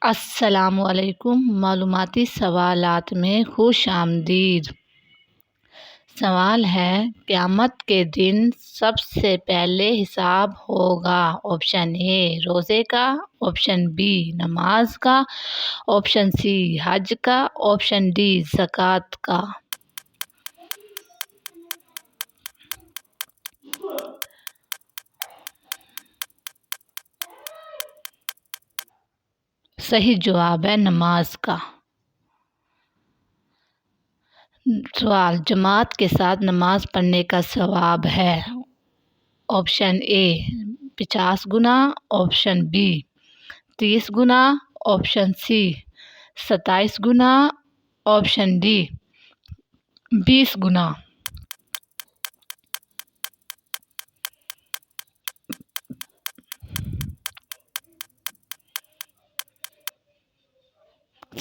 السلام علیکم۔ معلوماتی سوالات میں خوش آمدید۔ سوال ہے، قیامت کے دن سب سے پہلے حساب ہوگا؟ آپشن اے روزے کا، آپشن بی نماز کا، آپشن سی حج کا، آپشن ڈی زکوٰۃ کا۔ صحیح جواب ہے نماز کا۔ سوال، جماعت کے ساتھ نماز پڑھنے کا ثواب ہے؟ آپشن اے 50 گنا، آپشن بی 30 گنا، آپشن سی 27 گنا، آپشن ڈی 20 گنا۔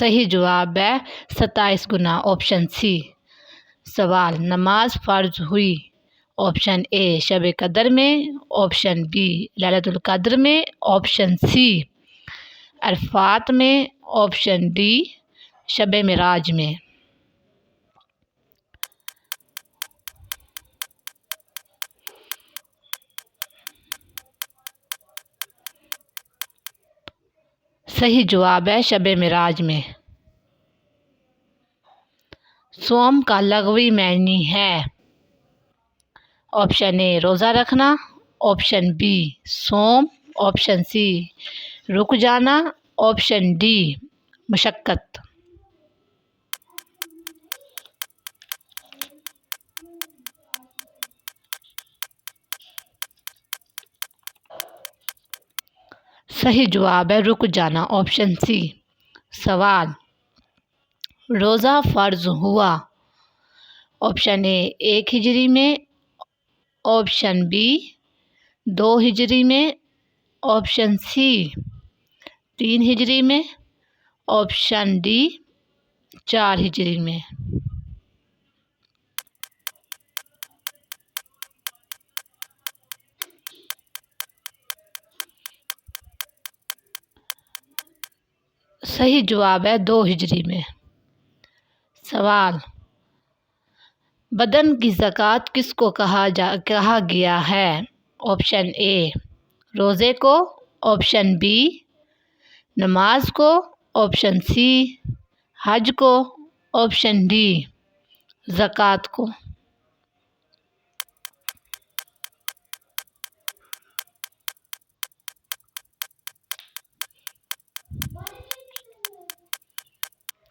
صحیح جواب ہے 27 گنا، آپشن سی۔ سوال، نماز فرض ہوئی؟ آپشن اے شب قدر میں، آپشن بی لیلۃ القدر میں، آپشن سی عرفات میں، آپشن ڈی شب معراج میں۔ صحیح جواب ہے شب معراج میں۔ صوم کا لغوی معنی ہے؟ آپشن اے روزہ رکھنا، آپشن بی صوم، آپشن سی رک جانا، آپشن ڈی مشقت۔ صحیح جواب ہے رک جانا، آپشن سی۔ سوال، روزہ فرض ہوا؟ آپشن اے 1 ہجری میں، آپشن بی 2 ہجری میں، آپشن سی 3 ہجری میں، آپشن ڈی 4 ہجری میں۔ صحیح جواب ہے 2 ہجری میں۔ سوال، بدن کی زکوٰۃ کس کو کہا گیا ہے؟ آپشن اے روزے کو، آپشن بی نماز کو، آپشن سی حج کو، آپشن ڈی زکوٰۃ کو۔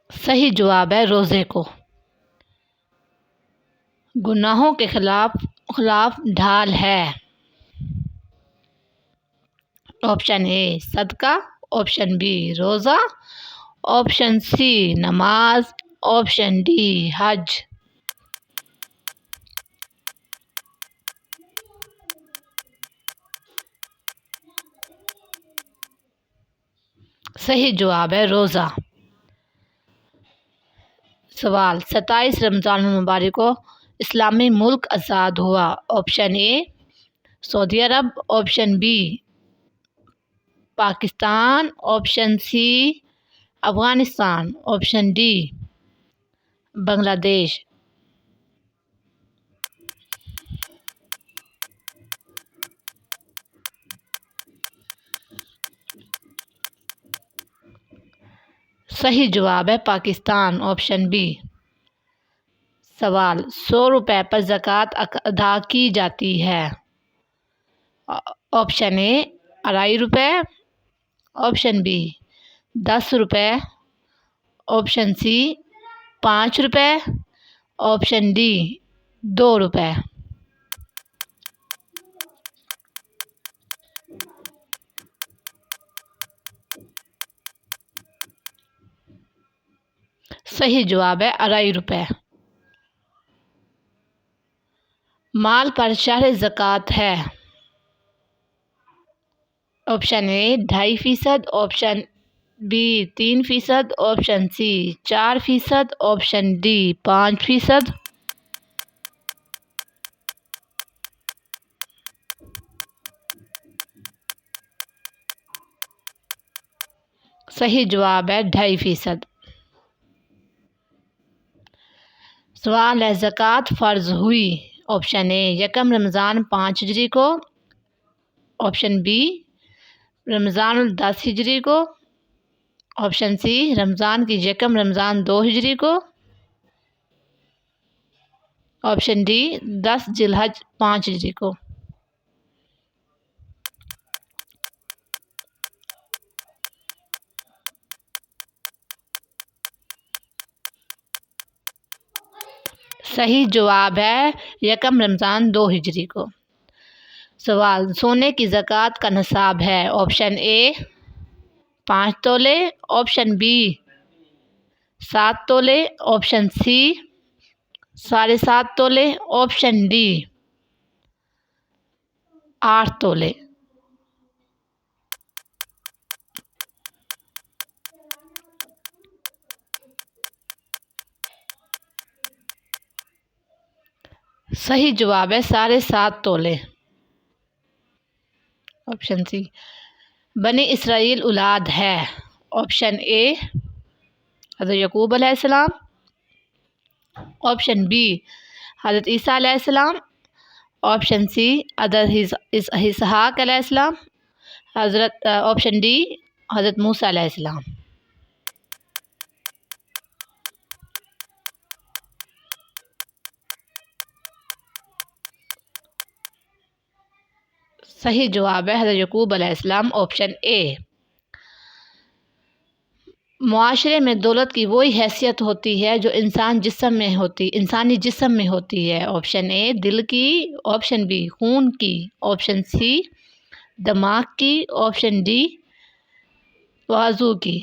صحیح جواب ہے روزے کو۔ گناہوں کے خلاف ڈھال ہے؟ آپشن اے صدقہ، آپشن بی روزہ، آپشن سی نماز، آپشن ڈی حج۔ صحیح جواب ہے روزہ۔ سوال، 27 رمضان المبارک کو اسلامی ملک آزاد ہوا؟ Option A Saudi Arab, option B Pakistan, option C Afghanistan, option D Bangladesh. صحیح جواب ہے پاکستان، آپشن بی۔ سوال، 100 روپے پر زکوٰۃ ادا کی جاتی ہے؟ آپشن اے 2.5 روپے، آپشن بی 10 روپے، آپشن سی 5 روپے، آپشن ڈی 2 روپے۔ صحیح جواب ہے 2.5 روپے۔ مال پر شرح زکوٰۃ ہے؟ Option A 2.5%، option B 3%، option C 4%، option D 5%۔ صحیح جواب ہے 2.5%۔ سوال ہے زکوٰۃ فرض ہوئی، آپشن اے یکم رمضان 5 ہجری کو، آپشن بی رمضان ال10 ہجری کو، آپشن سی رمضان کی یکم رمضان 2 ہجری کو، آپشن ڈی 10 ذی الحج 5 ہجری کو۔ صحیح جواب ہے یکم رمضان 2 ہجری کو۔ سوال سونے کی زکوٰۃ کا نصاب ہے، آپشن اے 5 تولے، آپشن بی 7 تولے، آپشن سی 7.5 تولے، آپشن ڈی 8 تولے۔ صحیح جواب ہے 7.5 تولے، آپشن سی۔ بنی اسرائیل اولاد ہے، آپشن اے حضرت یعقوب علیہ السلام، آپشن بی حضرت عیسیٰ علیہ السلام، آپشن سی حضرت اسحاق علیہ السلام، آپشن ڈی حضرت موسیٰ علیہ السلام۔ صحیح جواب ہے حضرت یعقوب علیہ السلام، آپشن اے۔ معاشرے میں دولت کی وہی حیثیت ہوتی ہے جو انسانی جسم میں ہوتی ہے، آپشن اے دل کی، آپشن بی خون کی، آپشن سی دماغ کی، آپشن ڈی بازو کی۔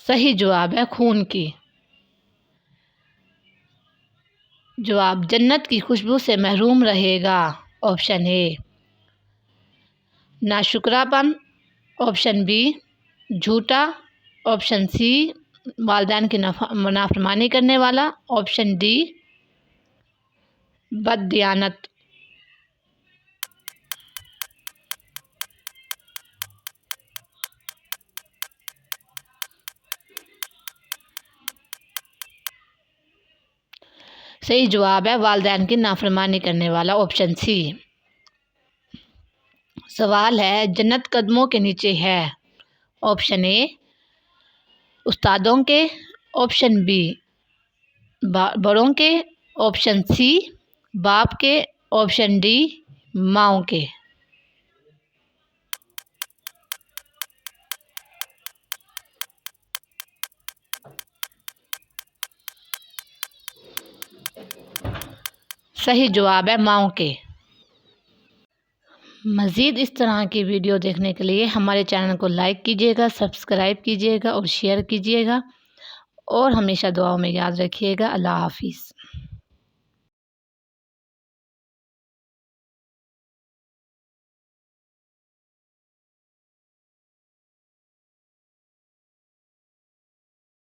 صحیح جواب ہے خون کی۔ جواب جنت کی خوشبو سے محروم رہے گا، آپشن اے ناشکرا پن، آپشن بی جھوٹا، آپشن سی والدین کی نافرمانی کرنے والا، آپشن ڈی بددیانت۔ صحیح جواب ہے والدین کی نافرمانی کرنے والا، آپشن سی۔ سوال ہے جنت قدموں کے نیچے ہے، آپشن اے استادوں کے، آپشن بی بڑوں کے، آپشن سی باپ کے، آپشن ڈی ماؤں کے۔ صحیح جواب ہے ماؤں کے۔ مزید اس طرح کی ویڈیو دیکھنے کے لیے ہمارے چینل کو لائک کیجیے گا، سبسکرائب کیجیے گا اور شیئر کیجیے گا، اور ہمیشہ دعاؤں میں یاد رکھیے گا۔ اللہ حافظ۔